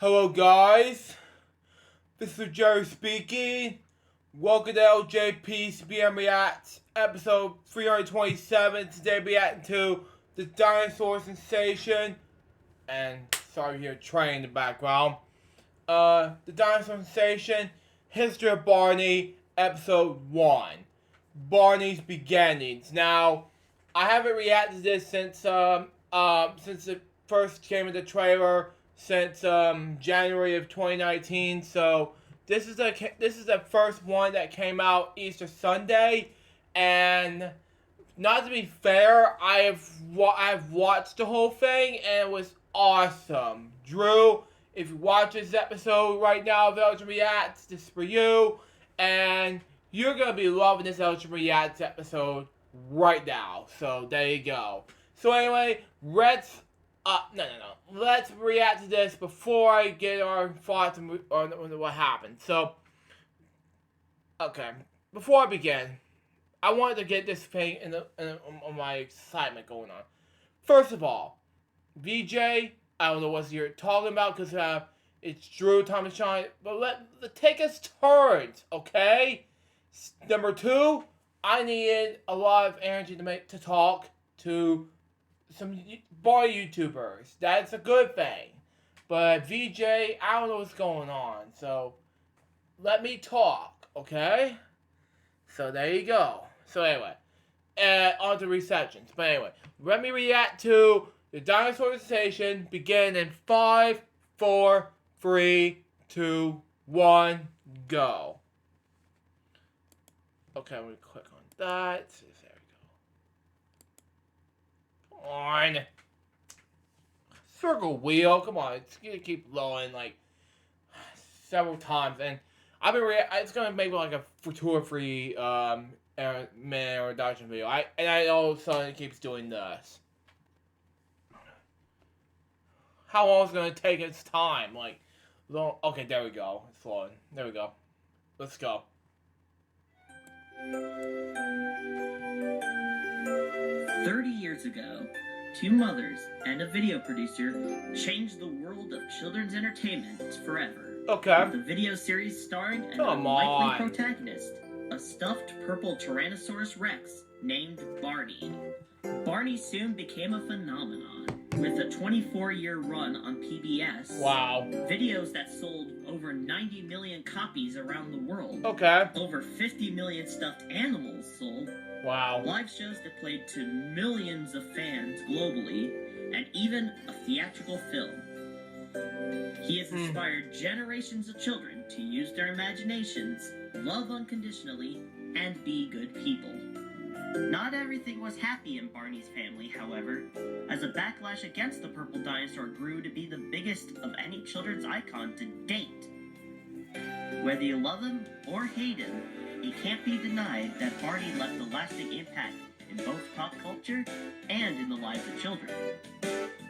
Hello guys, this is Jerry speaking. Welcome to LJPCBM Reacts, episode 327. Today reacting to the Dinosaur Sensation. And sorry to hear a train in the background. The Dinosaur Sensation, History of Barney, episode 1. Barney's Beginnings. Now, I haven't reacted to this since it first came in the trailer. Since January of 2019, so this is the first one that came out Easter Sunday, and not to be fair, I've watched the whole thing and it was awesome. Drew, if you watch this episode right now of Elgin Reacts, this is for you, and you're gonna be loving this Elgin Reacts episode right now. So there you go. So anyway, let's react to this before I get our thoughts on what happened. So, okay, before I begin, I wanted to get this thing on my excitement going on. First of all, VJ, I don't know what you're talking about because it's Drew, Thomas, Sean, but let take us turns, okay? Number 2, I needed a lot of energy to talk to some boy YouTubers. That's a good thing. But VJ, I don't know what's going on. So, let me talk, okay? So, there you go. So, anyway, on to receptions. But anyway, let me react to the Dinosaur Sensation. Begin in 5, 4, 3, 2, 1, go. Okay, I'm going to click on that. There we go. On. Circle wheel, come on, it's gonna keep loading like several times, and I've been it's gonna make like a 2 or 3 minute reduction video. I all of a sudden it keeps doing this. How long is it gonna take its time? Like, long, okay, there we go. It's loading. There we go. Let's go. 30 years ago, 2 mothers and a video producer changed the world of children's entertainment forever. Okay. With the video series starring an unlikely protagonist, a stuffed purple Tyrannosaurus Rex named Barney. Barney soon became a phenomenon, with a 24-year run on PBS. Wow. Videos that sold over 90 million copies around the world. Okay. Over 50 million stuffed animals sold. Wow. Live shows that played to millions of fans globally, and even a theatrical film. He has inspired generations of children to use their imaginations, love unconditionally, and be good people. Not everything was happy in Barney's family, however, as a backlash against the purple dinosaur grew to be the biggest of any children's icon to date. Whether you love him or hate him, it can't be denied that Barney left a lasting impact in both pop culture and in the lives of children.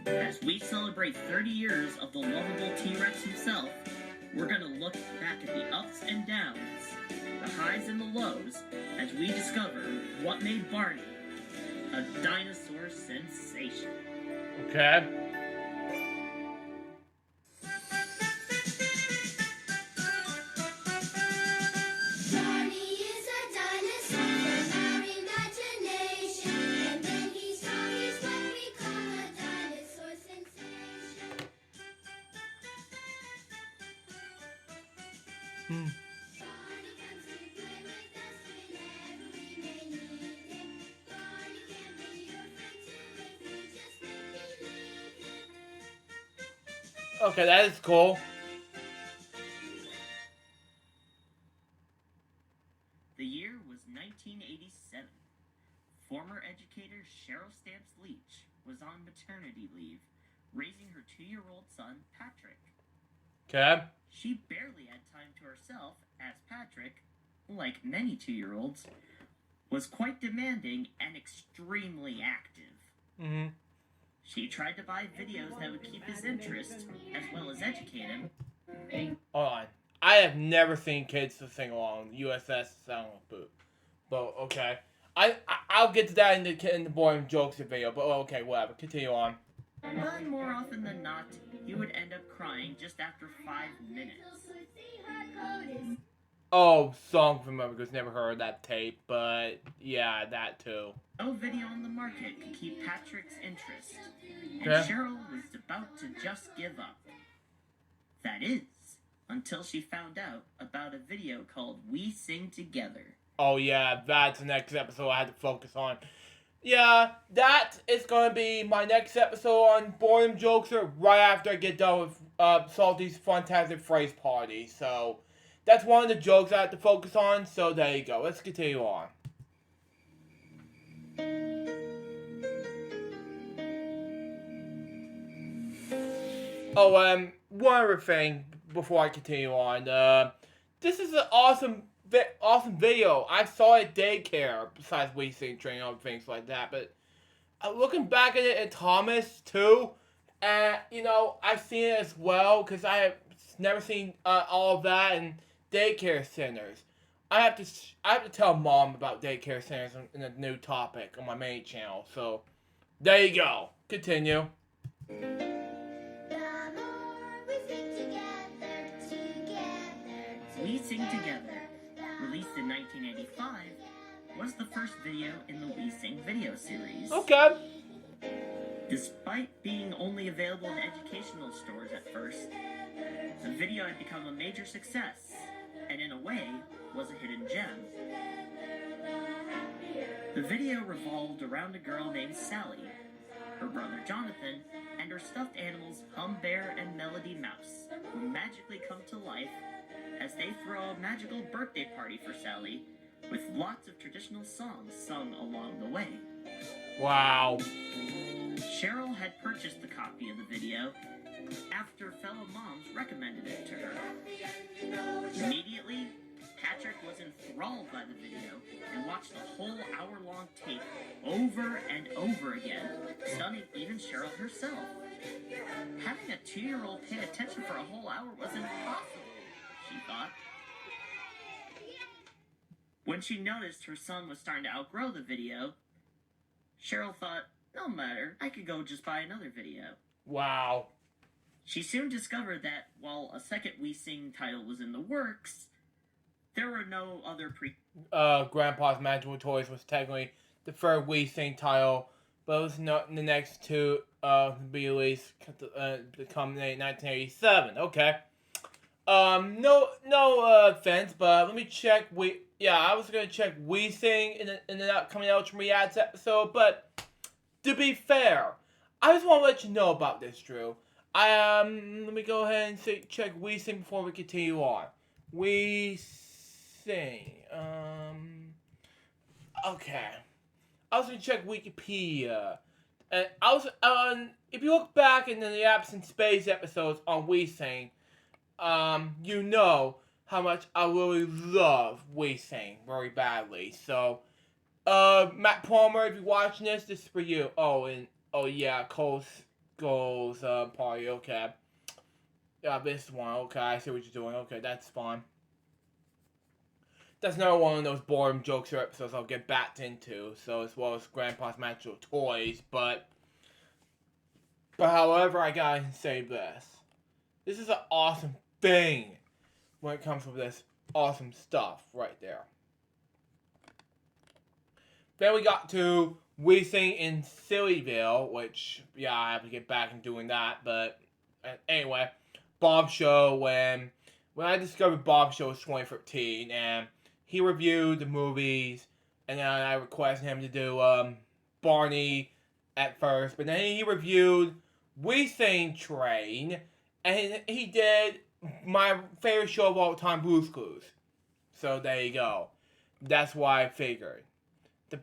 As we celebrate 30 years of the lovable T-Rex himself, we're going to look back at the ups and downs, the highs and the lows, as we discover what made Barney a dinosaur sensation. Okay. Okay, that is cool. The year was 1987. Former educator Cheryl Stamps Leach was on maternity leave, raising her 2-year-old son, Patrick. Okay. She barely had time to herself, as Patrick, like many 2-year-olds, was quite demanding and extremely active. Mm-hmm. She tried to buy videos that would keep his interest, as well as educate him. Hold on. I have never seen kids to sing along USS Sound Boot. But, okay. I'll get to that in the boring jokes video, but okay, whatever. Continue on. But more often than not, he would end up crying just after 5 minutes. Oh, song from because never heard that tape, but yeah, that too. No video on the market could keep Patrick's interest, and Yeah. Cheryl was about to just give up. That is, until she found out about a video called We Sing Together. Oh yeah, that's the next episode I had to focus on. Yeah, that is going to be my next episode on Boredom Jokester right after I get done with Salty's Fantastic Phrase Party. So, that's one of the jokes I have to focus on, so there you go. Let's continue on. Oh, one other thing before I continue on. This is an awesome video. I saw it at daycare, besides We Sing Training and things like that, but looking back at it at Thomas, too, and, you know, I've seen it as well, because I have never seen all of that in daycare centers. I have to tell Mom about daycare centers in a new topic on my main channel, so there you go. Continue. We Sing Together, released in 1985, was the first video in the We Sing video series. Okay. Despite being only available in educational stores at first, the video had become a major success, and in a way, was a hidden gem. The video revolved around a girl named Sally, her brother Jonathan, and her stuffed animals Hum Bear and Melody Mouse, who magically come to life as they throw a magical birthday party for Sally, with lots of traditional songs sung along the way. Wow. Cheryl had purchased the copy of the video after fellow moms recommended it to her. Immediately, Patrick was enthralled by the video and watched the whole hour-long tape over and over again, stunning even Cheryl herself. Having a 2-year-old pay attention for a whole hour was impossible, she thought. When she noticed her son was starting to outgrow the video, Cheryl thought, no matter, I could go just buy another video. Wow. She soon discovered that while a second We Sing title was in the works, there were no other Grandpa's Magical Toys was technically the third We Sing title, but it was not the next two to be released to come in 1987. Okay. No offense, but let me check. I was gonna check We Sing in the upcoming Ultra Reacts episode, but to be fair, I just want to let you know about this, Drew. Let me go ahead and check We Sing before we continue on. We Sing. Okay. I was gonna check Wikipedia, and I was if you look back in the Absent Space episodes on We Sing, you know how much I really love We Sing very badly. So, Matt Palmer, if you're watching this is for you. Cole's goals party. Okay. Yeah, this one. Okay, I see what you're doing. Okay, that's fine. That's another one of those boredom jokes or episodes I'll get back into. So, as well as Grandpa's Magical Toys, but however, I gotta say this. This is an awesome thing when it comes to this awesome stuff right there. Then we got to We Sing in Sillyville, which, yeah, I have to get back and doing that, but anyway, Bob Show, when I discovered Bob Show was 2013, and he reviewed the movies, and then I requested him to do Barney at first, but then he reviewed We Sing Train, and he did my favorite show of all time, Blue's Clues. So there you go. That's why I figured. The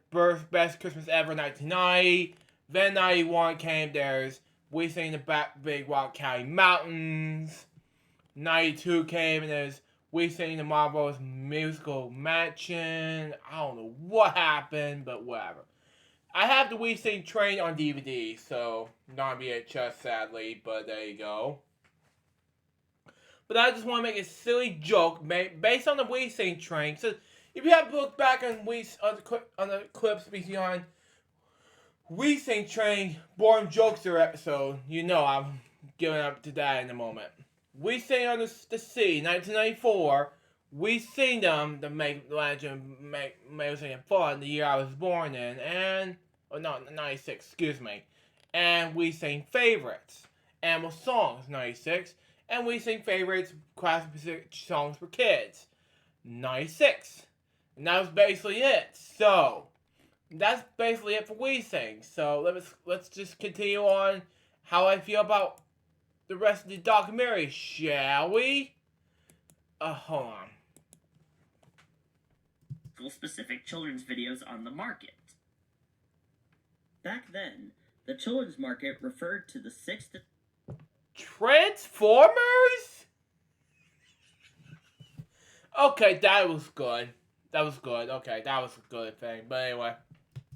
best Christmas ever, 1990. Then 91 came, there's We Sing the Big Rock County Mountains. 92 came, and there's We Sing the Marvelous Musical Mansion. I don't know what happened, but whatever. I have the We Sing Train on DVD, so not VHS, sadly, but there you go. But I just want to make a silly joke based on the We Sing Train. So if you have to look back on the clips behind We Sing Train Born Jokester episode. You know I'm giving up to that in a moment. We Sing on the Sea, 1994. We sing them to make legend, make music and fun the year I was born in, and oh no, 96, excuse me. And we sing favorites, animal songs, 96, and we sing favorites, classic songs for kids, 96. And that was basically it. So that's basically it for We Sing. So let's just continue on how I feel about the rest of the documentary, shall we? Hold on. Specific children's videos on the market. Back then, the children's market referred to the 6 to Transformers? Okay, that was good. Okay, that was a good thing. But anyway.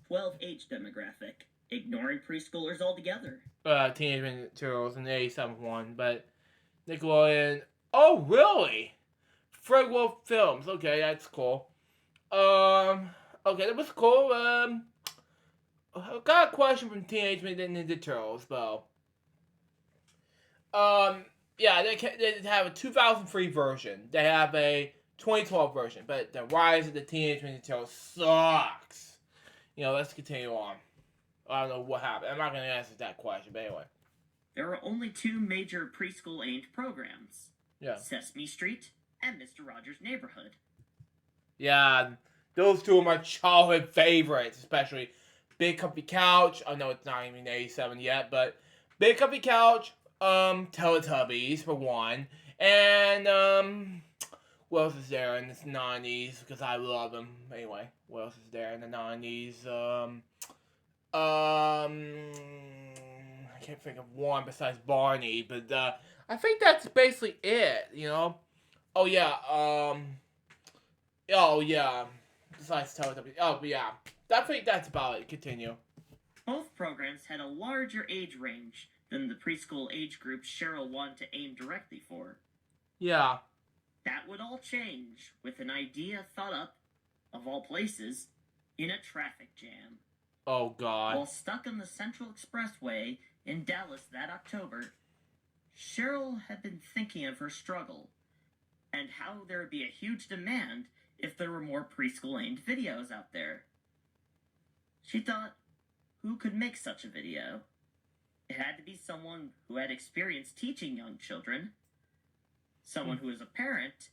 12 age demographic, ignoring preschoolers altogether. Teenage Mutant Ninja Turtles and the 87 one, but Nickelodeon. Oh, really? Fred Wolf Films. Okay, that's cool. Okay, that was cool. I got a question from Teenage Mutant Ninja Turtles, though. Yeah, they have a 2003 version. They have a 2012 version, but the Rise of the Teenage Mutant Ninja Turtles sucks. You know, let's continue on. I don't know what happened. I'm not going to answer that question, but anyway. There are only 2 major preschool-aimed programs. Yeah. Sesame Street and Mr. Rogers' Neighborhood. Yeah, those 2 are my childhood favorites, especially Big Comfy Couch. I know it's not even 87 yet, but Big Comfy Couch, Teletubbies for one, and what else is there in the 90s? Because I love them. Anyway, what else is there in the 90s? I can't think of one besides Barney, but I think that's basically it. You know. Oh yeah. Oh yeah. Besides Teletubbies. Oh yeah. I think that's about it. Continue. Both programs had a larger age range than the preschool age group Cheryl wanted to aim directly for. Yeah. That would all change with an idea thought up, of all places, in a traffic jam. Oh God. While stuck on the Central Expressway in Dallas that October, Cheryl had been thinking of her struggle and how there would be a huge demand if there were more preschool-aimed videos out there. She thought, who could make such a video? It had to be someone who had experience teaching young children, someone who was a parent,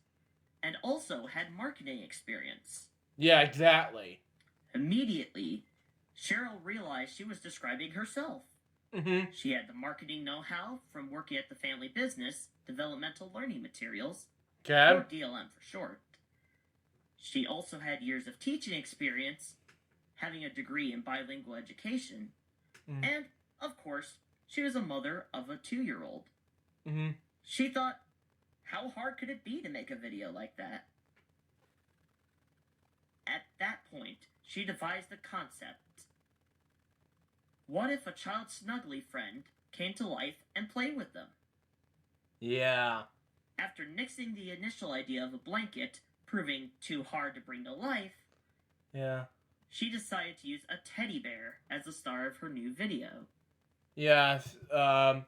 and also had marketing experience. Yeah, exactly. Immediately, Cheryl realized she was describing herself. Mm-hmm. She had the marketing know-how from working at the family business, Developmental Learning Materials, or DLM for short. She also had years of teaching experience, having a degree in bilingual education, and, of course, she was a mother of a 2-year-old. Mm-hmm. She thought, how hard could it be to make a video like that? At that point, she devised the concept. What if a child snuggly friend came to life and played with them? Yeah. After nixing the initial idea of a blanket proving too hard to bring to life, Yeah. she decided to use a teddy bear as the star of her new video. Yes. The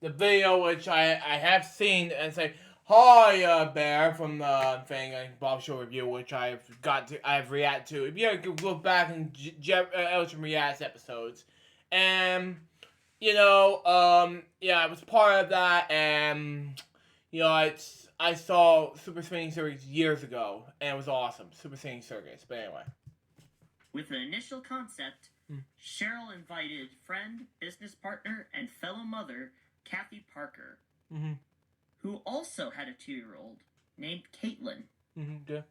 video which I have seen and say, "Hi, Bear" from the thing Bob Show review, which I've reacted to. If you could look back in Elton Reacts episodes, and yeah, I was part of that, and I saw Super Swinging Circus years ago, and it was awesome. Super Swinging Circus, but anyway. With an initial concept, Cheryl invited friend, business partner, and fellow mother Kathy Parker, who also had a 2-year-old named Caitlin. Yeah.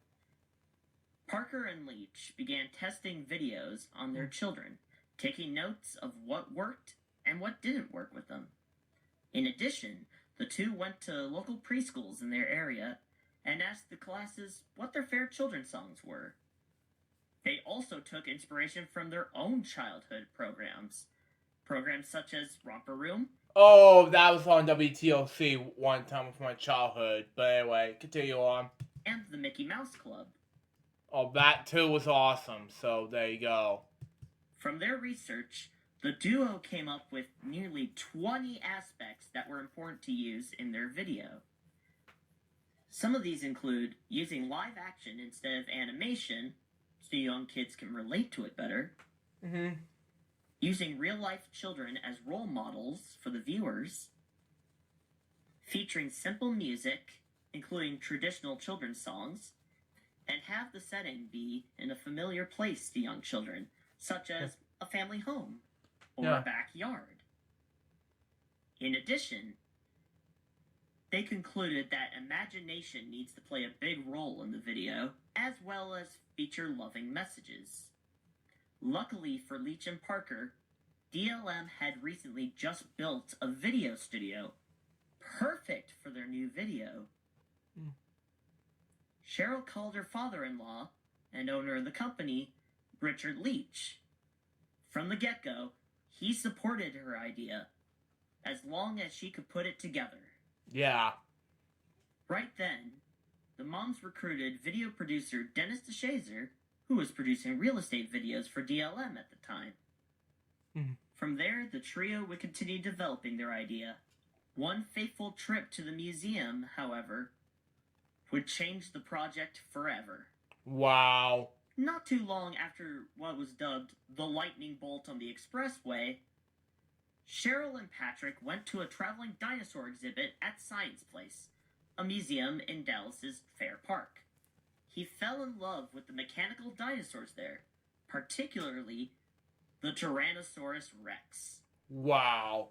Parker and Leach began testing videos on their children, taking notes of what worked and what didn't work with them. In addition, the two went to local preschools in their area and asked the classes what their favorite children's songs were. They also took inspiration from their own childhood programs such as Romper Room. Oh, that was on WTOC one time from my childhood. But anyway, continue on. And the Mickey Mouse Club. Oh, that too was awesome. So there you go. From their research, The duo came up with nearly 20 aspects that were important to use in their video. Some of these include using live action instead of animation, so young kids can relate to it better. Using real-life children as role models for the viewers. Featuring simple music, including traditional children's songs, and have the setting be in a familiar place to young children, such as a family home or a backyard. In addition, they concluded that imagination needs to play a big role in the video, as well as feature loving messages. Luckily for Leach and Parker, DLM had recently just built a video studio perfect for their new video. Cheryl called her father-in-law and owner of the company, Richard Leach. From the get-go, he supported her idea, as long as she could put it together. Yeah. Right then, the moms recruited video producer Dennis DeShazer, who was producing real estate videos for DLM at the time. From there, the trio would continue developing their idea. One fateful trip to the museum, however, would change the project forever. Wow. Not too long after what was dubbed the lightning bolt on the expressway, Cheryl and Patrick went to a traveling dinosaur exhibit at Science Place, a museum in Dallas's Fair Park. He fell in love with the mechanical dinosaurs there, particularly the Tyrannosaurus Rex. Wow.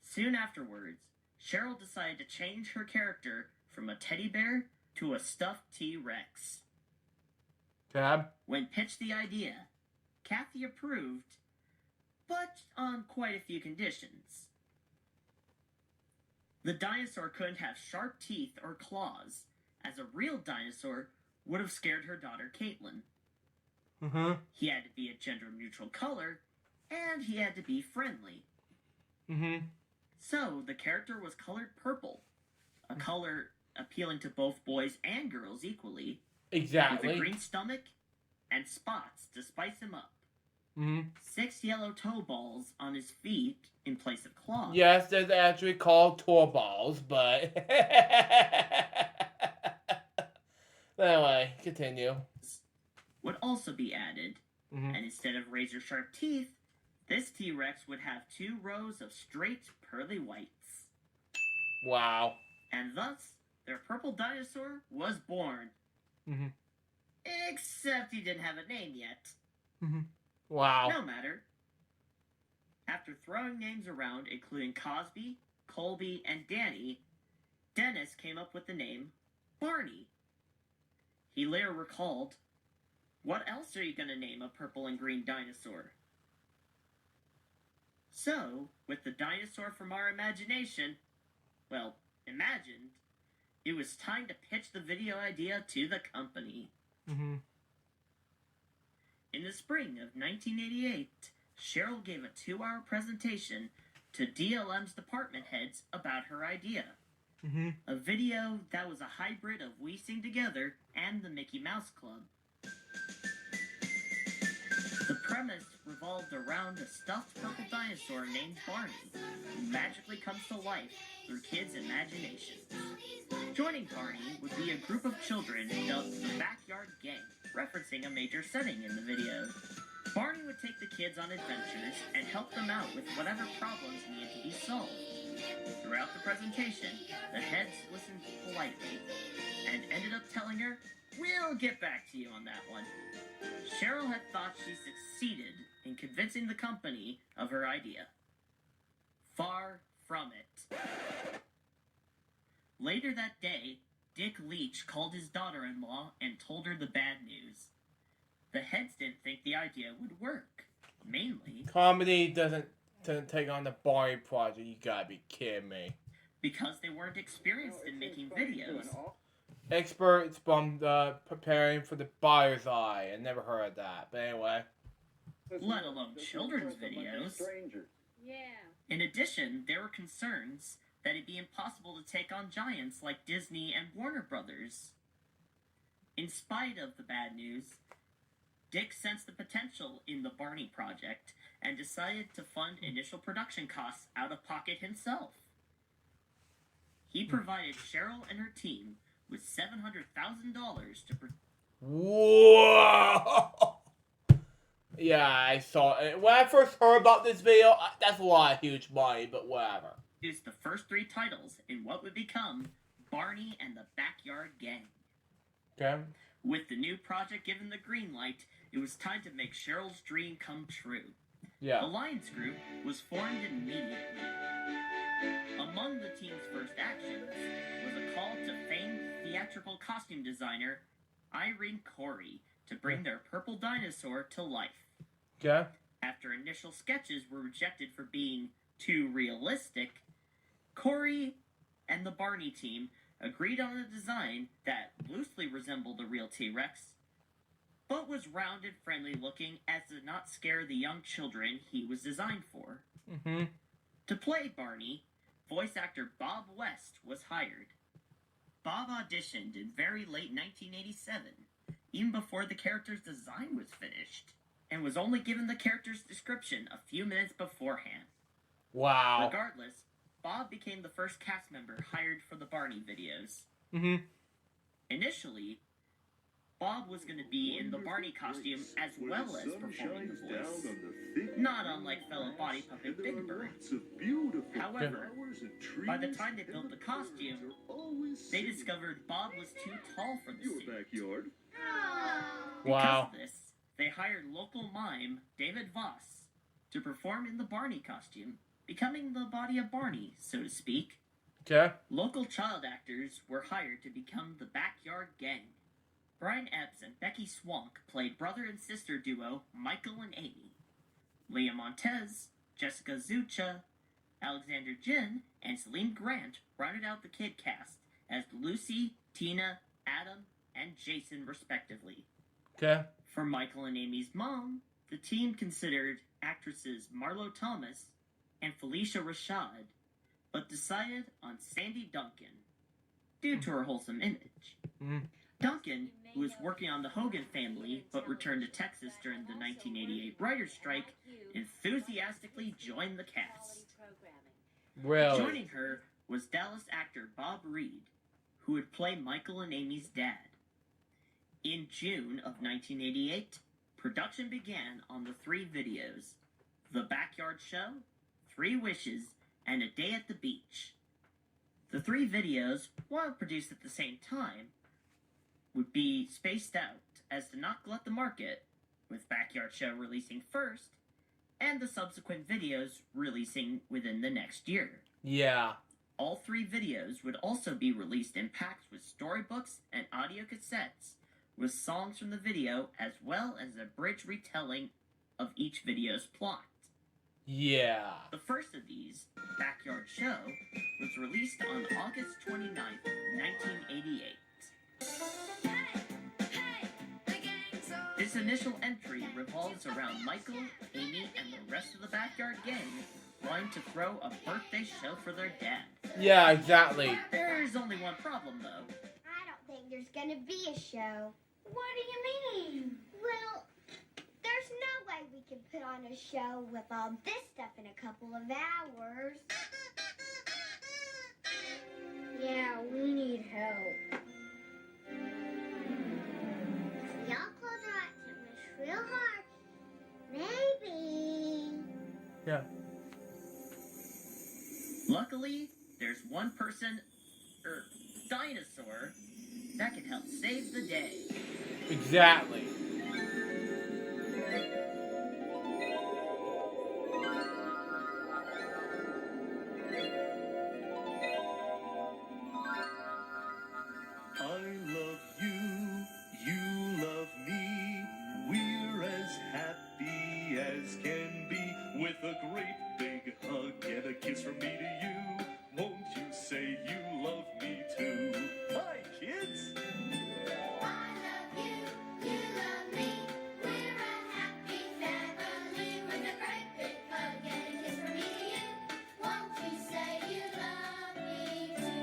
Soon afterwards, Cheryl decided to change her character from a teddy bear to a stuffed T-Rex. Tab? When pitched the idea, Kathy approved, but on quite a few conditions. The dinosaur couldn't have sharp teeth or claws, as a real dinosaur would have scared her daughter Caitlin. He had to be a gender-neutral color, and he had to be friendly. So, the character was colored purple, a color appealing to both boys and girls equally. Exactly. With a green stomach and spots to spice him up. 6 yellow toe balls on his feet in place of claws. Yes, they're actually called tour balls, but... Anyway, continue. Would also be added, and instead of razor-sharp teeth, this T-Rex would have 2 rows of straight, pearly whites. Wow. And thus, their purple dinosaur was born. Except he didn't have a name yet. Wow. No matter. After throwing names around, including Cosby, Colby, and Danny, Dennis came up with the name Barney. He later recalled, "What else are you going to name a purple and green dinosaur?" So, with the dinosaur from our imagination, well, imagined, it was time to pitch the video idea to the company. In the spring of 1988, Cheryl gave a 2-hour presentation to DLM's department heads about her idea. A video that was a hybrid of We Sing Together and the Mickey Mouse Club. The premise revolved around a stuffed purple dinosaur named Barney, who magically comes to life through kids' imagination. Joining Barney would be a group of children dubbed the Backyard Gang, referencing a major setting in the video. Barney would take the kids on adventures and help them out with whatever problems needed to be solved. Throughout the presentation, the heads listened politely and ended up telling her, "We'll get back to you on that one." Cheryl had thought she succeeded in convincing the company of her idea. Far from it. Later that day, Dick Leach called his daughter-in-law and told her the bad news. The heads didn't think the idea would work. Mainly... Comedy doesn't take on the Barney project. You gotta be kidding me. Because they weren't experienced in making videos. Experts from preparing for the buyer's eye. I never heard of that. But anyway. Let alone children's videos. In addition, there were concerns that it'd be impossible to take on giants like Disney and Warner Brothers. In spite of the bad news, Dick sensed the potential in the Barney project and decided to fund initial production costs out of pocket himself. He provided Cheryl and her team with $700,000 to Whoa! Yeah, I saw it. When I first heard about this video, that's a lot of huge money, but whatever. produce the first 3 titles in what would become Barney and the Backyard Gang. Okay. With the new project given the green light, it was time to make Cheryl's dream come true. Yeah. The Lions Group was formed immediately. Among the team's first actions was a call to famed theatrical costume designer Irene Corey to bring their purple dinosaur to life. Okay. After initial sketches were rejected for being too realistic, Corey and the Barney team agreed on a design that loosely resembled a real T-Rex, but was round and friendly looking as to not scare the young children he was designed for. Mm-hmm. To play Barney, voice actor Bob West was hired. Bob auditioned in very late 1987, even before the character's design was finished, and was only given the character's description a few minutes beforehand. Wow. Regardless, Bob became the first cast member hired for the Barney videos. Mm-hmm. Initially, Bob was going to be in the Barney costume as well as performing the voice, not unlike fellow body puppet Big Bird. However, by the time they built the costume, they discovered Bob was too tall for the suit. Because Wow. of this, they hired local mime David Voss to perform in the Barney costume, becoming the body of Barney, so to speak. Okay. Local child actors were hired to become the Backyard Gang. Brian Epps and Becky Swank played brother and sister duo Michael and Amy. Leah Montez, Jessica Zucha, Alexander Jin, and Celine Grant rounded out the kid cast as Lucy, Tina, Adam, and Jason respectively. Okay. For Michael and Amy's mom, the team considered actresses Marlo Thomas and Felicia Rashad, but decided on Sandy Duncan due to her wholesome image. Mm-hmm. Duncan, who was working on the Hogan family but returned to Texas during the 1988 writer's strike, enthusiastically joined the cast. Really? Joining her was Dallas actor Bob Reed, who would play Michael and Amy's dad. In June of 1988, production began on the 3 videos: The Backyard Show, 3 Wishes, and A Day at the Beach. The 3 videos, while produced at the same time, would be spaced out as to not glut the market, with Backyard Show releasing first, and the subsequent videos releasing within the next year. Yeah. All 3 videos would also be released in packs with storybooks and audio cassettes, with songs from the video as well as a bridge retelling of each video's plot. Yeah. The first of these, Backyard Show, was released on August 29th, 1988. This initial entry revolves around Michael, Amy, and the rest of the Backyard Gang wanting to throw a birthday show for their dad. Yeah, exactly. There's only one problem, though. I don't think there's gonna be a show. What do you mean? Well, there's no way we can put on a show with all this stuff in a couple of hours. Yeah, we need help. If y'all close your eyes and wish real hard, maybe. Yeah. Luckily, there's one person, dinosaur, that can help save the day. Exactly. I love you, you love me. We're as happy as can be, with a great big hug and a kiss from me to you. Won't you say you love me too? Hi, kids! I love you, you love me. We're a happy family with a great big hug and a kiss from me to you. Won't you say you love me too?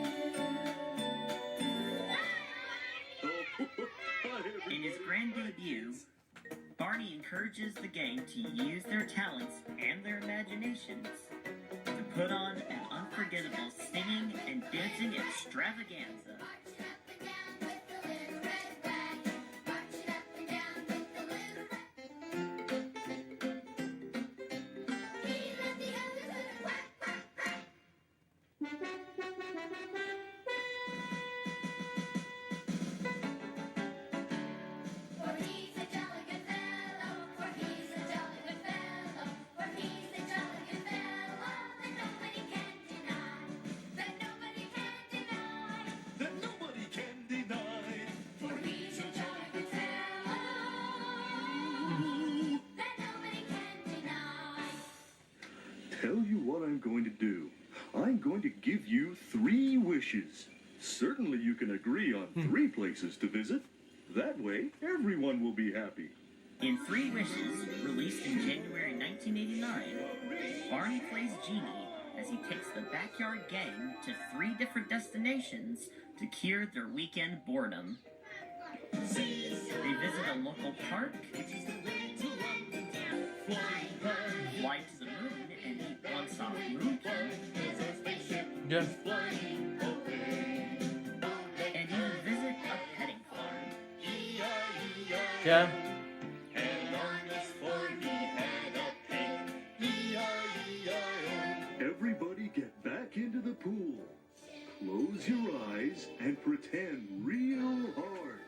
In his grand debut, Barney encourages the gang to use their talents and their imaginations to put on an unforgettable singing and dancing extravaganza. Marching up and down with the little red flag. Marching up and down with the little red. He led the others with a quack, quack, quack. For he's a jolly good fellow. For he's a jolly good fellow. For he's a jolly good fellow that nobody can deny. That nobody can deny. That nobody can deny. For he's a jolly good fellow that nobody can deny. Tell you what I'm going to do. I'm going to give you 3 wishes. Certainly you can agree on 3 places to visit. That way, everyone will be happy. In 3 Wishes, released in January 1989, Barney plays Genie as he takes the backyard gang to 3 different destinations to cure their weekend boredom. They visit a local park, fly to the moon and eat one soft moon cake, Yeah. and even visit a petting farm. Yeah. And on this farm he had a pig. E-I-E-I-O. Everybody get back into the pool. Close your eyes and pretend real hard.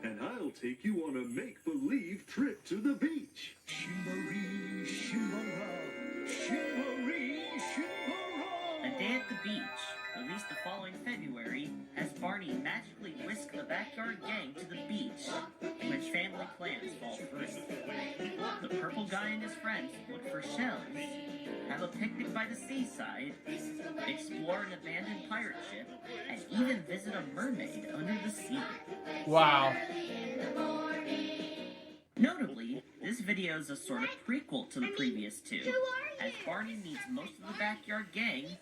And I'll take you on a make-believe trip to the beach. Shimmery, shimmera, shimmery, shimmera. A Day at the Beach, released the following February, has Barney magically whisk the backyard gang to the beach, in which family plans fall through. The purple guy and his friends look for shells, have a picnic by the seaside, explore an abandoned pirate ship, and even visit a mermaid under the sea. Wow. Notably, this video is a sort of prequel to the previous 2, as Barney meets most of the backyard gang,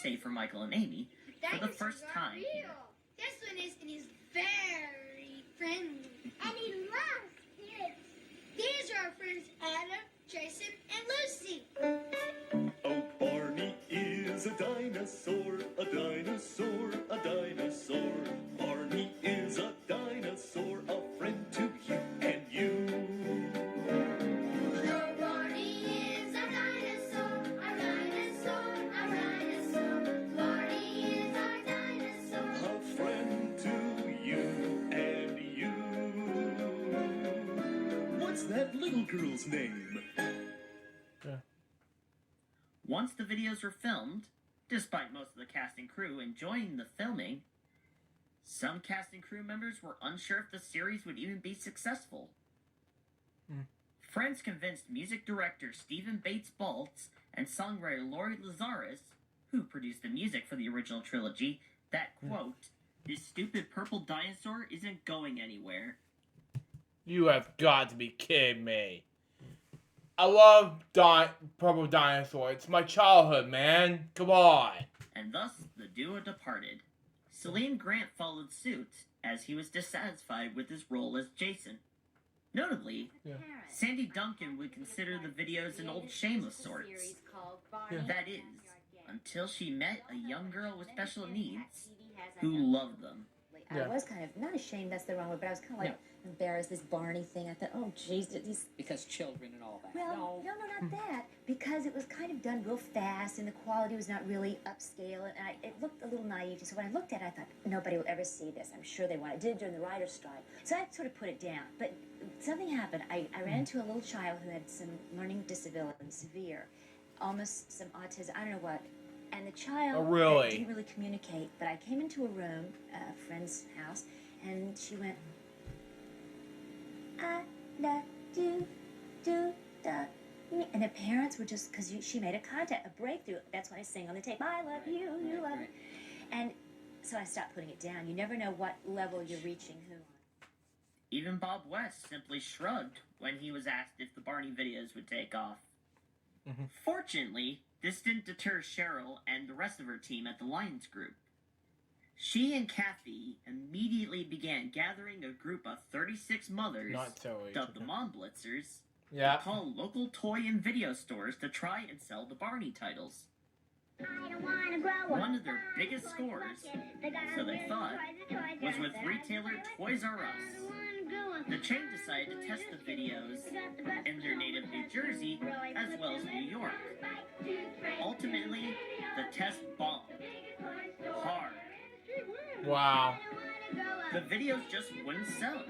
save for Michael and Amy, for the first time here. This one is, and he's very friendly. And he loves kids. These are our friends Adam, Jason, and Lucy. Oh, Barney is a dinosaur, a dinosaur, a dinosaur. Barney is a dinosaur, a friend to you and you. Oh, Barney is our dinosaur, our dinosaur, our dinosaur. Barney is our dinosaur. A friend to you and you. What's that little girl's name? Once the videos were filmed, despite most of the cast and crew enjoying the filming, some cast and crew members were unsure if the series would even be successful. Friends convinced music director Stephen Bates Baltz and songwriter Laurie Lazarus, who produced the music for the original trilogy, that, quote, "This stupid purple dinosaur isn't going anywhere." You have got to be kidding me. I love Purple Dinosaur. It's my childhood, man. Come on. And thus the duo departed. Celine Grant followed suit, as he was dissatisfied with his role as Jason. Notably, Yeah. Sandy Duncan would consider the videos an old shame of sorts. That is, until she met a young girl with special needs who loved them. Yeah. I was kind of, not ashamed, that's the wrong word, but I was kind of like embarrassed, this Barney thing. I thought, oh, geez, these... Because children and all that. Well, no, not that. Because it was kind of done real fast, and the quality was not really upscale, and it looked a little naive. So when I looked at it, I thought, nobody will ever see this. I'm sure they won't. I did it during the writer's strike. So I sort of put it down. But something happened. I ran into a little child who had some learning disability, severe, almost some autism, I don't know what. And the child Oh, really? didn't really communicate. But I came into a room, a friend's house, and she went, I love you, da. And the parents were just, because she made a contact, a breakthrough. That's when I sing on the tape, I love you, you love me. And so I stopped putting it down. You never know what level you're reaching who. Even Bob West simply shrugged when he was asked if the Barney videos would take off. Fortunately, this didn't deter Cheryl and the rest of her team at the Lions Group. She and Kathy immediately began gathering a group of 36 mothers, Not so easy. dubbed the Mom Blitzers, Yeah. to call local toy and video stores to try and sell the Barney titles. One of their biggest scores, so they thought, was with retailer Toys R Us. The chain decided to test the videos in their native New Jersey as well as New York. Ultimately, the test bombed hard. Wow. The videos just wouldn't sell.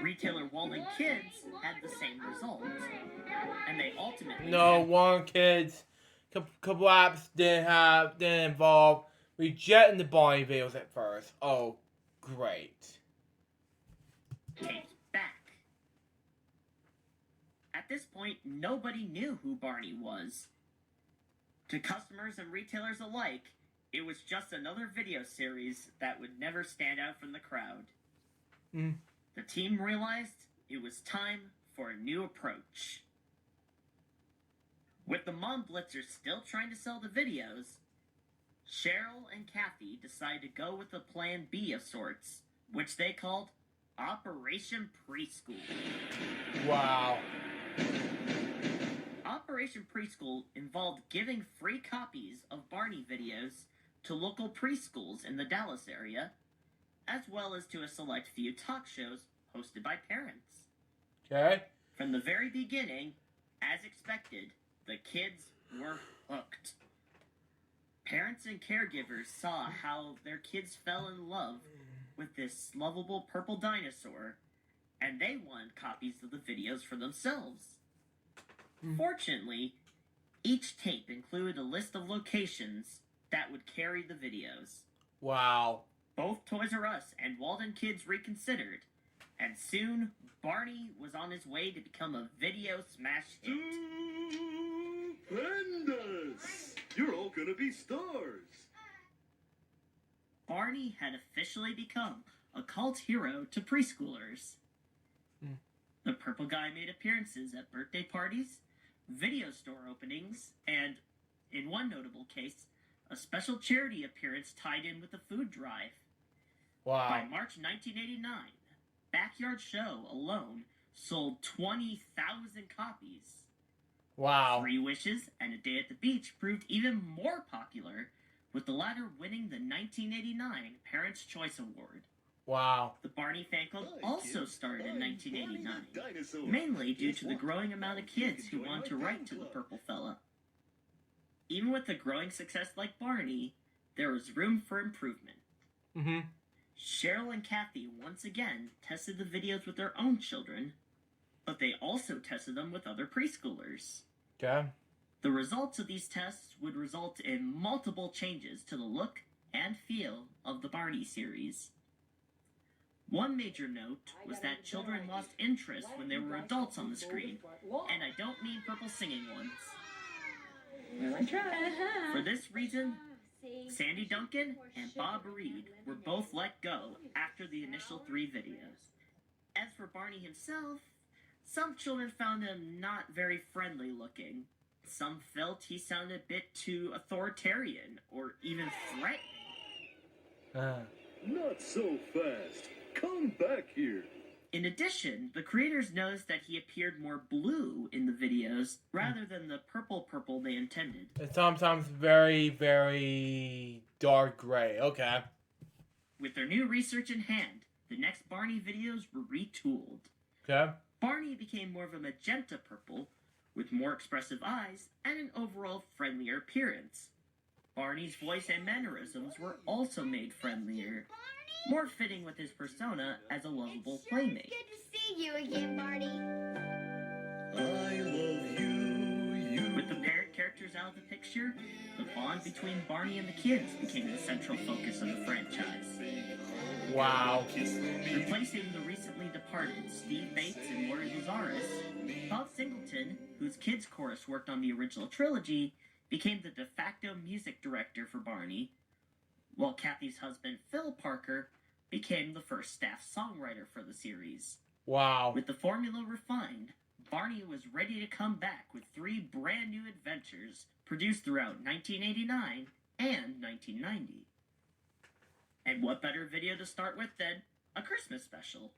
Retailer Walden Kids had the same result, and they ultimately No, one kids. Couple apps didn't involve rejecting the Barney videos at first. Oh, great. taped back. At this point, nobody knew who Barney was. To customers and retailers alike, it was just another video series that would never stand out from the crowd. Mm. The team realized it was time for a new approach. With the Mom Blitzers still trying to sell the videos, Cheryl and Kathy decided to go with a plan B of sorts, which they called Operation Preschool. Wow. Operation Preschool involved giving free copies of Barney videos to local preschools in the Dallas area, as well as to a select few talk shows hosted by parents. Okay. From the very beginning, as expected, the kids were hooked. Parents and caregivers saw how their kids fell in love with this lovable purple dinosaur, and they wanted copies of the videos for themselves. Fortunately, each tape included a list of locations that would carry the videos. Wow. Both Toys R Us and Walden Kids reconsidered, and soon Barney was on his way to become a video smash hit. Stupendous! You're all gonna be stars. Barney had officially become a cult hero to preschoolers. The purple guy made appearances at birthday parties, video store openings, and, in one notable case, a special charity appearance tied in with the food drive. By Wow. March 1989, Backyard Show alone sold 20,000 copies. Wow. 3 Wishes and A Day at the Beach proved even more popular, with the latter winning the 1989 Parents' Choice Award. Wow. The Barney fan club Hi, also kids. started in I'm 1989, Barney the dinosaur. mainly due Guess to the what? growing amount of kids who join wanted to my write fan to the club. purple fella. Even with the growing success like Barney, there was room for improvement. Mm-hmm. Cheryl and Kathy once again tested the videos with their own children, but they also tested them with other preschoolers. Okay. The results of these tests would result in multiple changes to the look and feel of the Barney series. One major note was that children lost interest when there were adults on the screen, and I don't mean purple singing ones. Well, I tried. For this reason, Sandy Duncan and Bob Reed were both let go after the initial 3 videos. As for Barney himself, some children found him not very friendly looking. Some felt he sounded a bit too authoritarian or even threatening. Not so fast. Come back here. In addition, the creators noticed that he appeared more blue in the videos rather than the purple they intended. It's sometimes very, very dark gray. Okay. With their new research in hand, the next Barney videos were retooled. Okay. Barney became more of a magenta purple, with more expressive eyes and an overall friendlier appearance. Barney's voice and mannerisms were also made friendlier, more fitting with his persona as a lovable playmate. Good to see you again, Barney. I love you. With the parent characters out of the picture, the bond between Barney and the kids became the central focus of the franchise. Wow. Replacing the recently departed Steve Bates and Lori Lazaris, Bob Singleton, whose kids' chorus worked on the original trilogy, became the de facto music director for Barney, while Kathy's husband, Phil Parker, became the first staff songwriter for the series. Wow. With the formula refined, Barney was ready to come back with 3 brand new adventures produced throughout 1989 and 1990. And what better video to start with than a Christmas special?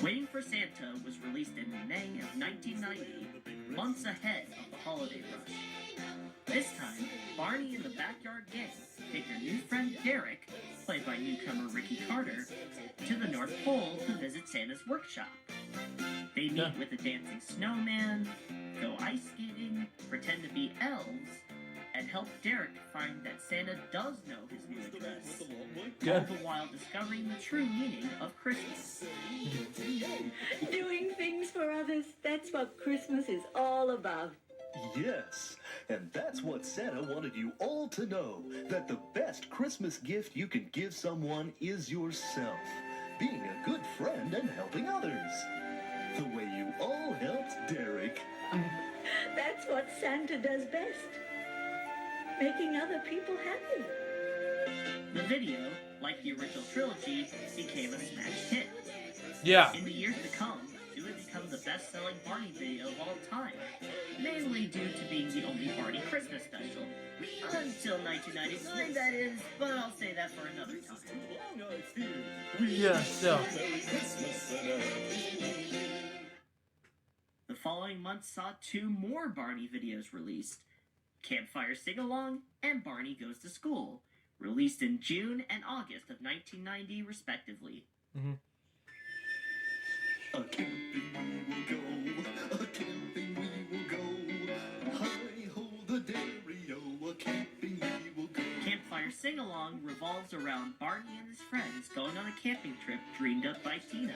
Waiting for Santa was released in May of 1990, months ahead of the holiday rush. This time, Barney and the Backyard Gang take their new friend Derek, played by newcomer Ricky Carter, to the North Pole to visit Santa's workshop. They meet with a dancing snowman, go ice skating, pretend to be elves, and help Derek find that Santa does know his new address, all the while discovering the true meaning of Christmas. Doing things for others, that's what Christmas is all about. Yes, and that's what Santa wanted you all to know, that the best Christmas gift you can give someone is yourself. Being a good friend and helping others. The way you all helped Derek. That's what Santa does best. Making other people happy. The video, like the original trilogy, became a smash hit. Yeah. In the years to come, it would become the best-selling Barney video of all time, mainly due to being the only Barney Christmas special. Until 1999, that is, but I'll say that for another time. Yeah, so. The following month saw 2 more Barney videos released, Campfire Sing-Along and Barney Goes to School, released in June and August of 1990 respectively. A camping we will go, a camping we will go. Hi-ho the dairy-o, a camping we will go. Campfire Sing-Along revolves around Barney and his friends going on a camping trip dreamed up by Tina.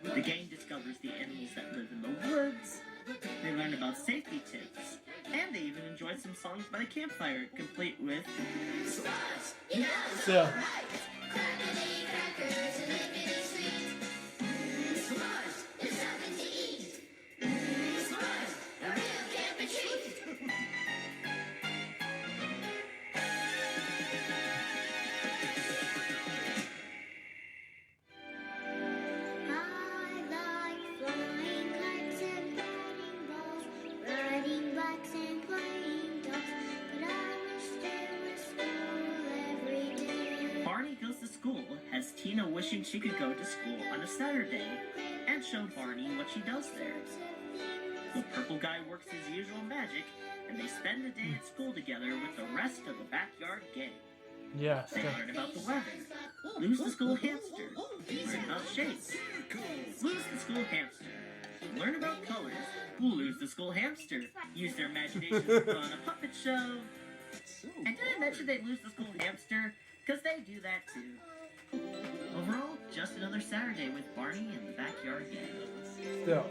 The gang discovers the animals that live in the woods, they learn about safety tips, and they even enjoy some songs by the campfire, complete with So. has Tina wishing she could go to school on a Saturday and show Barney what she does there. The purple guy works his usual magic, and they spend the day at school together with the rest of the backyard gang. Yes. They learn about the weather, lose the school hamster, learn about shapes, lose the school hamster, learn about colors, lose the school hamster, use their imagination to put on a puppet show. And did I mention they lose the school hamster? Because they do that too. Overall, just another Saturday with Barney and the backyard gang. Still.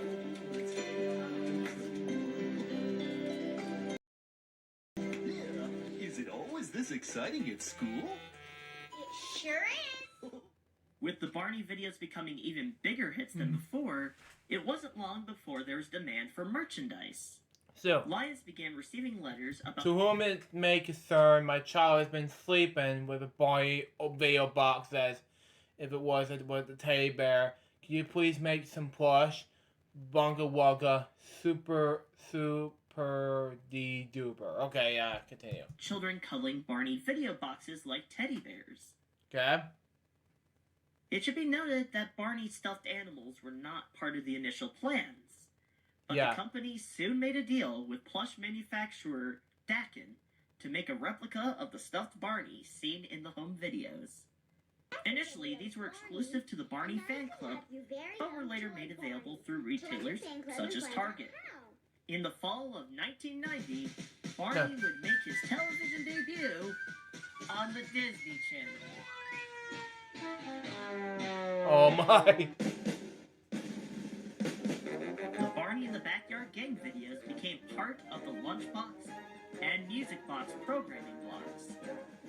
Yeah, is it always this exciting at school? It sure is. With the Barney videos becoming even bigger hits than before, it wasn't long before there was demand for merchandise. So, Lions began receiving letters about... to whom it may concern, my child has been sleeping with a Barney video box says, if it wasn't with the teddy bear, can you please make some plush? Bunga Wugga, super de duper. Okay, yeah, continue. children cuddling Barney video boxes like teddy bears. Okay? It should be noted that Barney's stuffed animals were not part of the initial plans. But Yeah. the company soon made a deal with plush manufacturer Dakin to make a replica of the stuffed Barney seen in the home videos. Initially, these were exclusive to the Barney fan club, but were later made available through retailers such as Target. In the fall of 1990, Barney would make his television debut on the Disney Channel. Oh my. The Barney in the Backyard Gang videos became part of the Lunchbox and Music Box programming blocks.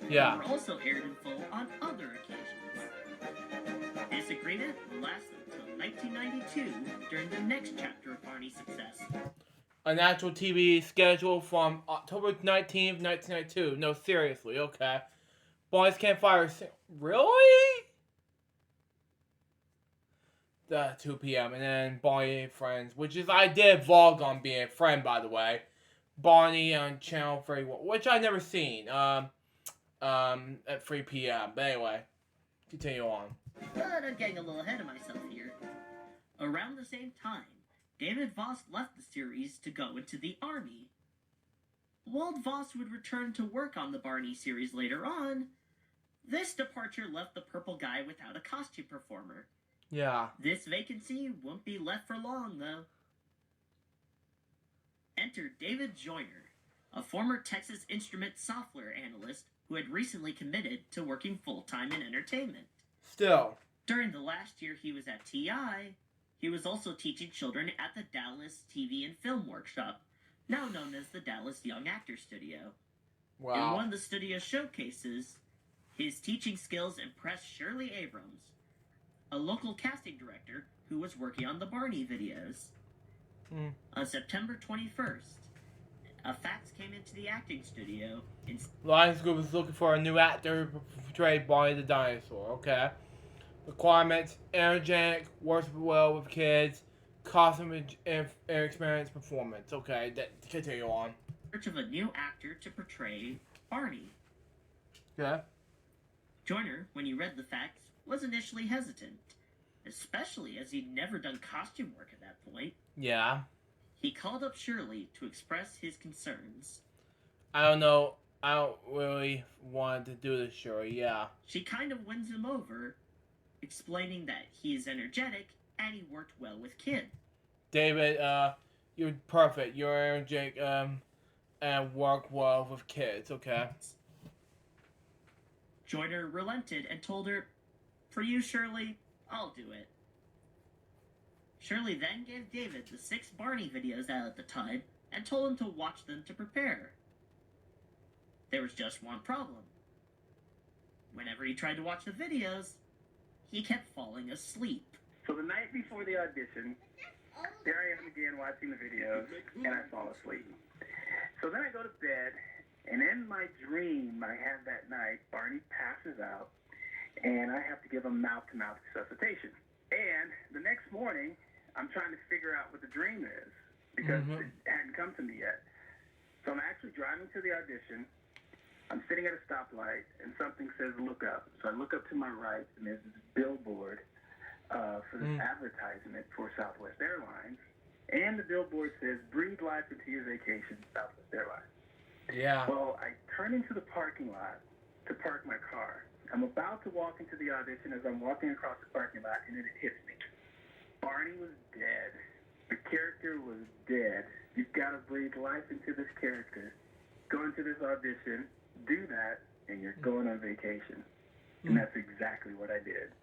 Yeah. They were also aired in full on other occasions. This agreement lasted until 1992 during the next chapter of Barney's success. An actual TV schedule from October 19th, 1992. No, seriously, okay. Boys Can't Fire. Really? The 2 p.m. and then Barney and Friends, which is I did vlog on being a friend, by the way. Barney on Channel 31, which I never seen. At 3 p.m. But anyway, continue on. But I'm getting a little ahead of myself here. Around the same time, David Voss left the series to go into the army. While Voss would return to work on the Barney series later on, this departure left the Purple Guy without a costume performer. Yeah. This vacancy won't be left for long, though. Enter David Joyner, a former Texas Instrument software analyst who had recently committed to working full-time in entertainment. Still. During the last year he was at TI, he was also teaching children at the Dallas TV and Film Workshop, now known as the Dallas Young Actor Studio. In Wow. one of the studio's showcases, his teaching skills impressed Shirley Abrams, a local casting director who was working on the Barney videos. On September 21st, a fax came into the acting studio. Lionsgroup is looking for a new actor to portray Barney the Dinosaur, okay? Requirements: energetic, works well with kids, costume and experience performance. Okay, continue on. Search of a new actor to portray Barney. Yeah. Joyner, when he read the fax, was initially hesitant, especially as he'd never done costume work at that point. Yeah. He called up Shirley to express his concerns. I don't know. I don't really want to do this, Shirley. Yeah. She kind of wins him over, explaining that he is energetic and he worked well with kids. David, you're perfect. You're energetic, and work well with kids, okay? Joyner relented and told her, "For you, Shirley, I'll do it." Shirley then gave David the 6 Barney videos out at the time and told him to watch them to prepare. There was just one problem. Whenever he tried to watch the videos, he kept falling asleep. So the night before the audition, there I am again watching the videos, and I fall asleep. So then I go to bed, and in my dream I have that night, Barney passes out, and I have to give him mouth-to-mouth resuscitation. And the next morning, I'm trying to figure out what the dream is, because it hadn't come to me yet. So I'm actually driving to the audition. I'm sitting at a stoplight, and something says, "Look up." So I look up to my right, and there's this billboard for this advertisement for Southwest Airlines. And the billboard says, "Breathe life into your vacation, Southwest Airlines." Yeah. Well, I turn into the parking lot to park my car. I'm about to walk into the audition as I'm walking across the parking lot, and then it hits me. Barney was dead. The character was dead. You've got to breathe life into this character. Go into this audition, do that, and you're going on vacation. And that's exactly what I did.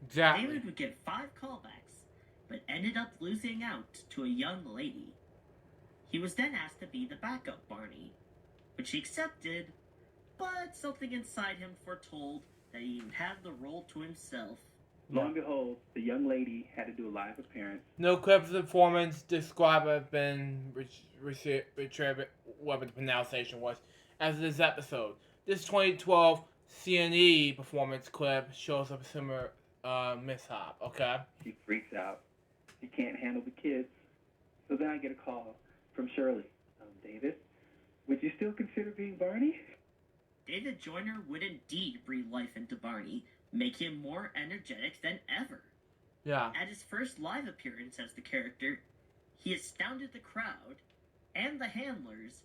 Exactly. David would get 5 callbacks, but ended up losing out to a young lady. He was then asked to be the backup Barney, which he accepted, but something inside him foretold that he would have the role to himself. Lo and behold, the young lady had to do a live appearance. No clips of the performance described have been retrieved, whatever the pronunciation was, as this episode. This 2012 CNE performance clip shows a similar mishap, okay? She freaks out. She can't handle the kids. So then I get a call from Shirley. David, would you still consider being Barney? David Joyner would indeed breathe life into Barney, make him more energetic than ever. Yeah. At his first live appearance as the character, he astounded the crowd and the handlers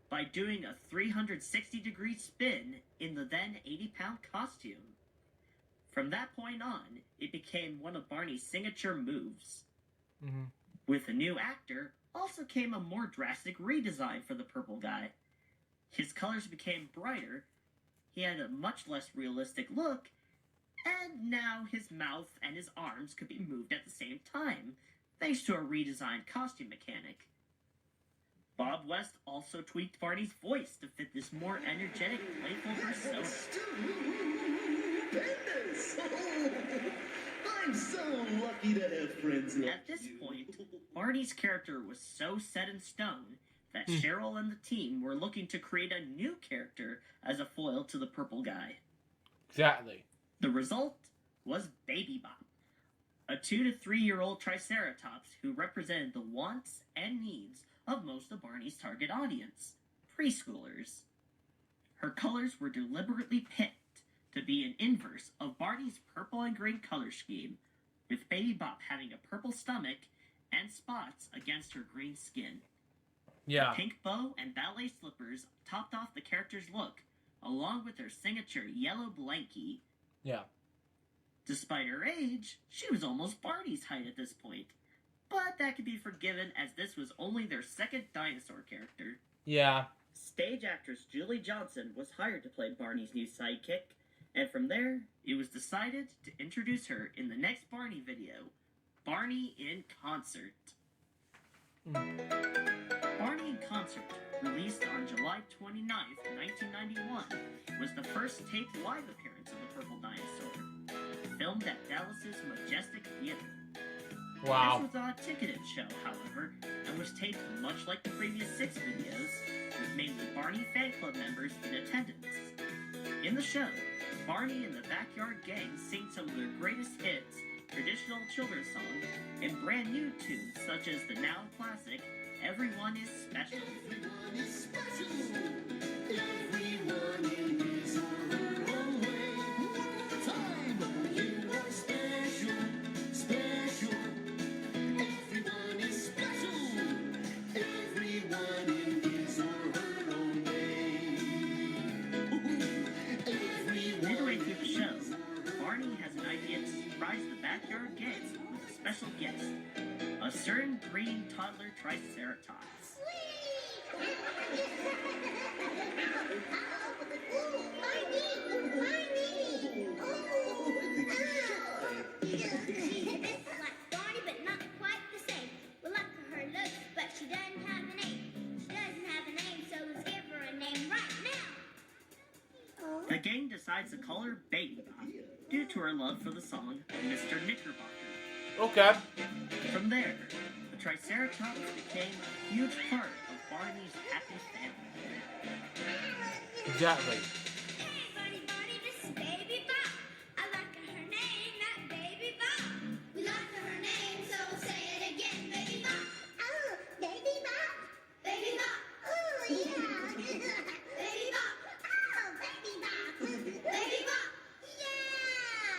by doing a 360-degree spin in the then 80-pound costume. From that point on, it became one of Barney's signature moves. With a new actor, also came a more drastic redesign for the Purple Guy. His colors became brighter, he had a much less realistic look, and now his mouth and his arms could be moved at the same time, thanks to a redesigned costume mechanic. Bob West also tweaked Barney's voice to fit this more energetic, playful persona. I'm so lucky to have friends like At this point, Barney's character was so set in stone that Cheryl and the team were looking to create a new character as a foil to the Purple Guy. Exactly. The result was Baby Bop, a 2 to 3 year old Triceratops who represented the wants and needs of most of Barney's target audience, preschoolers. Her colors were deliberately picked to be an inverse of Barney's purple and green color scheme, with Baby Bop having a purple stomach and spots against her green skin. Yeah. A pink bow and ballet slippers topped off the character's look, along with her signature yellow blankie. Yeah. Despite her age, she was almost Barney's height at this point. But that could be forgiven as this was only their second dinosaur character. Yeah. Stage actress Julie Johnson was hired to play Barney's new sidekick, and from there, it was decided to introduce her in the next Barney video, Barney in Concert. Barney in Concert, released on July 29th, 1991, was the first taped live appearance of the Purple Dinosaur, filmed at Dallas's Majestic Theater. Wow. This was a ticketed show, however, and was taped much like the previous 6 videos, with mainly Barney fan club members in attendance. In the show, Barney and the Backyard Gang sing some of their greatest hits, traditional children's songs, and brand new tunes such as the now classic Everyone is Special. Everyone is special. Everyone in his or her own way. One time, you are special, special. Everyone is special. Everyone in his or her own way. Midway through the show, Barney has an idea to surprise the Backyard Gang with a special guest, a certain green toddler Triceratops. Like Barney, but not quite the same. We like her looks, but she doesn't have a name. She doesn't have a name, so let's give her a name right now. The gang decides to call her Baby Bop due to her love for the song Mr. Knickerbocker. Okay. From there, the Triceratops became a huge part of Barney's happy family. Exactly. Hey, Barney, this is Baby Bop. I like her name, that Baby Bop. We like her name, so we'll say it again, Baby Bop. Oh, Baby Bop. Baby Bop. Oh, yeah. Baby Bop. Oh, Baby Bop. Baby Bop. Yeah.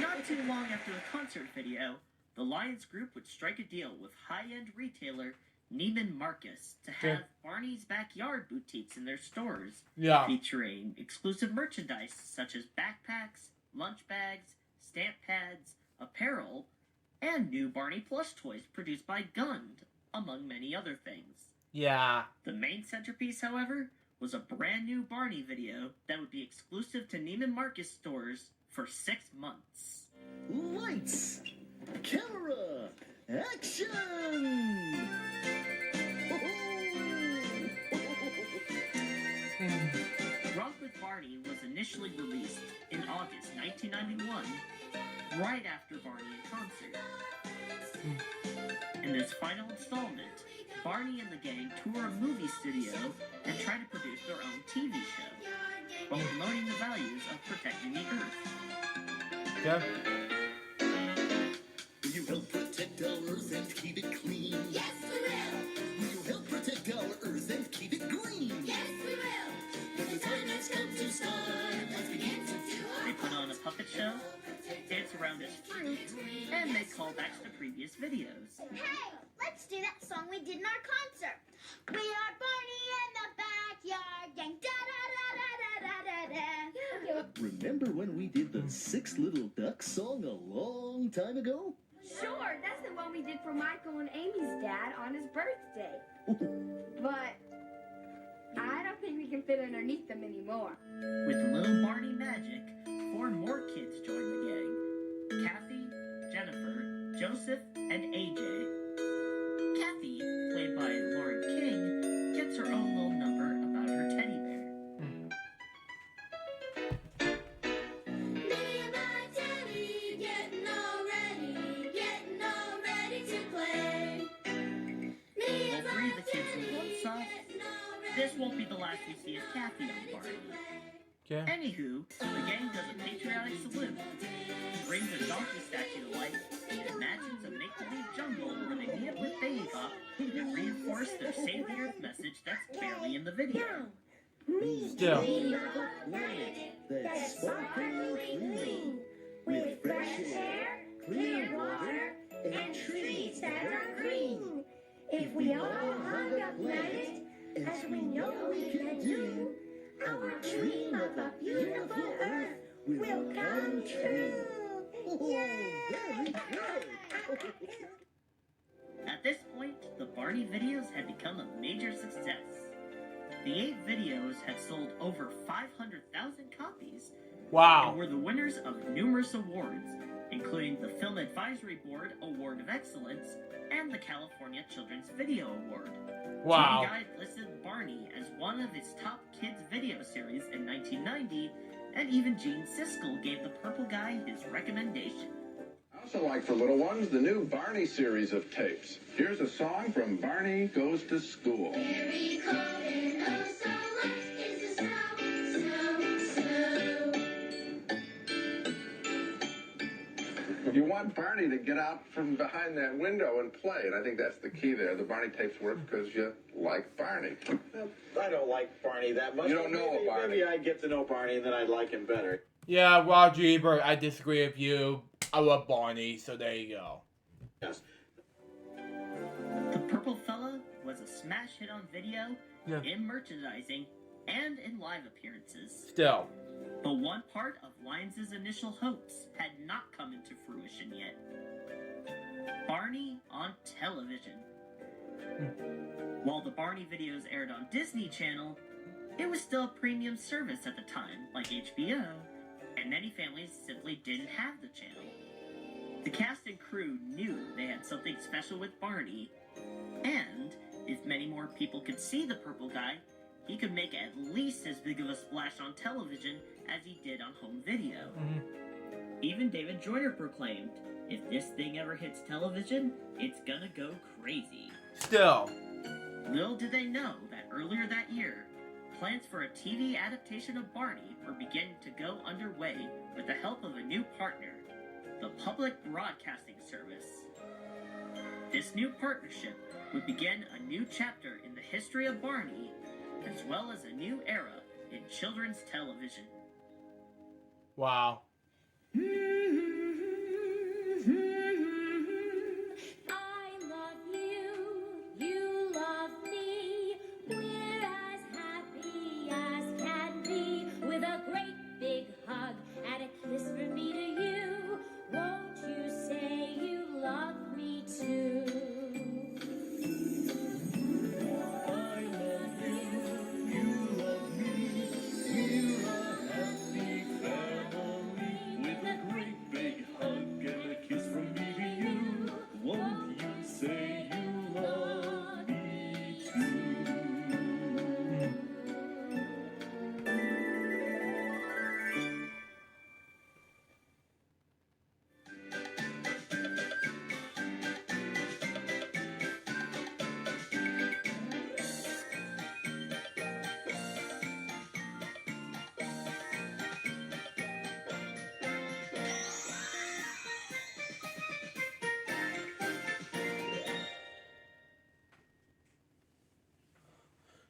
Not too long after the concert video, the Lions group would strike a deal with high-end retailer Neiman Marcus to have Barney's Backyard boutiques in their stores, Yeah. featuring exclusive merchandise such as backpacks, lunch bags, stamp pads, apparel, and new Barney plush toys produced by Gund, among many other things. Yeah. The main centerpiece, however, was a brand new Barney video that would be exclusive to Neiman Marcus stores for 6 months. Lights, camera, action! Romp with Barney was initially released in August 1991, right after Barney in Concert. In this final installment, Barney and the gang tour a movie studio and try to produce their own TV show, while promoting the values of protecting the Earth. Okay. Will you help protect our Earth and keep it clean? Yes, we will. Will you help protect our Earth and keep it green? Yes, we will. When the time has come to start, let's begin to do They put on a puppet show, dance around as fruit, and make callbacks to previous videos. Hey, let's do that song we did in our concert. We are Barney and the Backyard Gang. Da da da da da da da da. Remember when we did the 6 Little Ducks song a long time ago? Sure, that's the one we did for Michael and Amy's dad on his birthday. But I don't think we can fit underneath them anymore. With little Barney magic, 4 more kids joined the gang: Kathy, Jennifer, Joseph, and AJ. Kathy, played by Lauren King, gets her own little number about her teddy bear. Me and my daddy getting all ready to play. Me While and 3 my of the kids in one daddy song, getting all ready. this won't be the last we see of Kathy on Barney. Okay. Anywho, the gang does a patriotic salute, brings a donkey statue to life, and imagines a make-believe reinforce their Save the Earth message that's barely in the video. Still. That's sparkly clean, with fresh air, clear water, and trees that are green. If we all hug a planet, as we know we can do, our dream of a beautiful Earth will come true. At this point, the Barney videos had become a major success. The 8 videos had sold over 500,000 copies Wow. and were the winners of numerous awards, including the Film Advisory Board Award of Excellence and the California Children's Video Award. Wow. TV Guide listed Barney as one of its top kids video series in 1990, and even Gene Siskel gave the Purple Guy his recommendation. I also like for little ones the new Barney series of tapes. Here's a song from Barney Goes to School. Very cold and oh so light is the snow, snow, snow. You want Barney to get out from behind that window and play, and I think that's the key there. The Barney tapes work because you like Barney. I don't like Barney that much. You don't know Barney. Maybe I get to know Barney and then I'd like him better. Yeah, Roger Ebert, I disagree with you. I love Barney, so there you go. Yes. The Purple Fella was a smash hit on video, Yeah. in merchandising, and in live appearances. Still. But one part of Lyons' initial hopes had not come into fruition yet. Barney on television. While the Barney videos aired on Disney Channel, it was still a premium service at the time, like HBO, and many families simply didn't have the channel. The cast and crew knew they had something special with Barney, and if many more people could see the Purple Guy, he could make at least as big of a splash on television as he did on home video. Even David Joyner proclaimed, if this thing ever hits television, it's gonna go crazy. Still. Little did they know that earlier that year, plans for a TV adaptation of Barney were beginning to go underway with the help of a new partner, the Public Broadcasting Service. This new partnership would begin a new chapter in the history of Barney, as well as a new era in children's television. Wow. I love you, you love me. We're as happy as can be, with a great big hug and a kiss from me to you. Won't you say you love me too? I love you, you love me. We're a happy family with a great big hug and a kiss from me to you. Won't you say you love me too?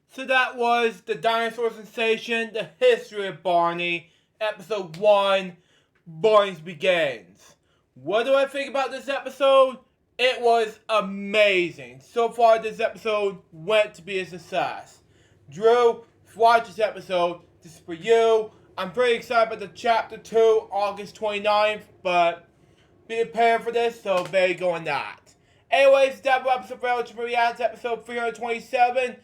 So that was the Dinosaur Sensation, the history of Barney, episode 1, Barney's Begins. What do I think about this episode? It was amazing. So far, this episode went to be a success. Drew, if you watch this episode, this is for you. I'm pretty excited about the chapter 2, August 29th, but be prepared for this, so there you go on that. Anyways, that was episode for LJPCBM, episode 327.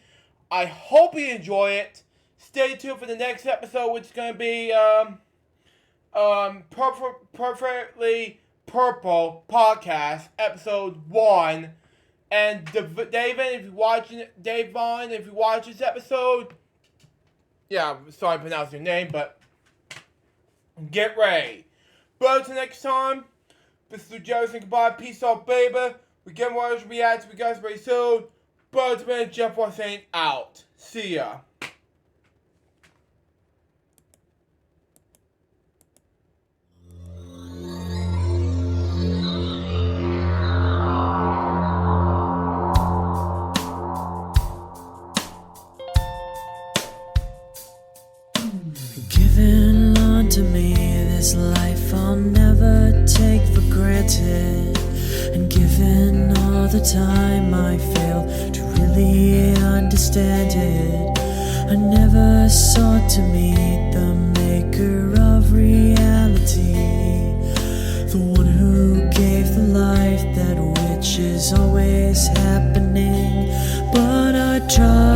I hope you enjoy it. Stay tuned for the next episode, which is going to be Perfectly Purple Podcast, episode 1. And David, if you're watching, Dave Vaughn, if you watch this episode, yeah, sorry to pronounce your name, but get ready. But until next time, this is Joe saying goodbye. Peace out, baby. We get more reacts. We guys very soon. Birdman Jeff was saying out. See ya. wanted. And given all the time I failed to really understand it, I never sought to meet the maker of reality, the one who gave the life that which is always happening. But I tried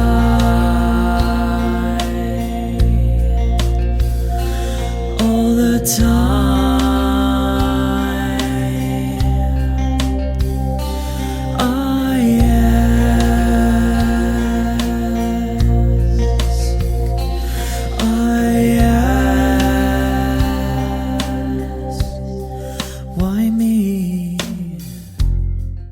all the time.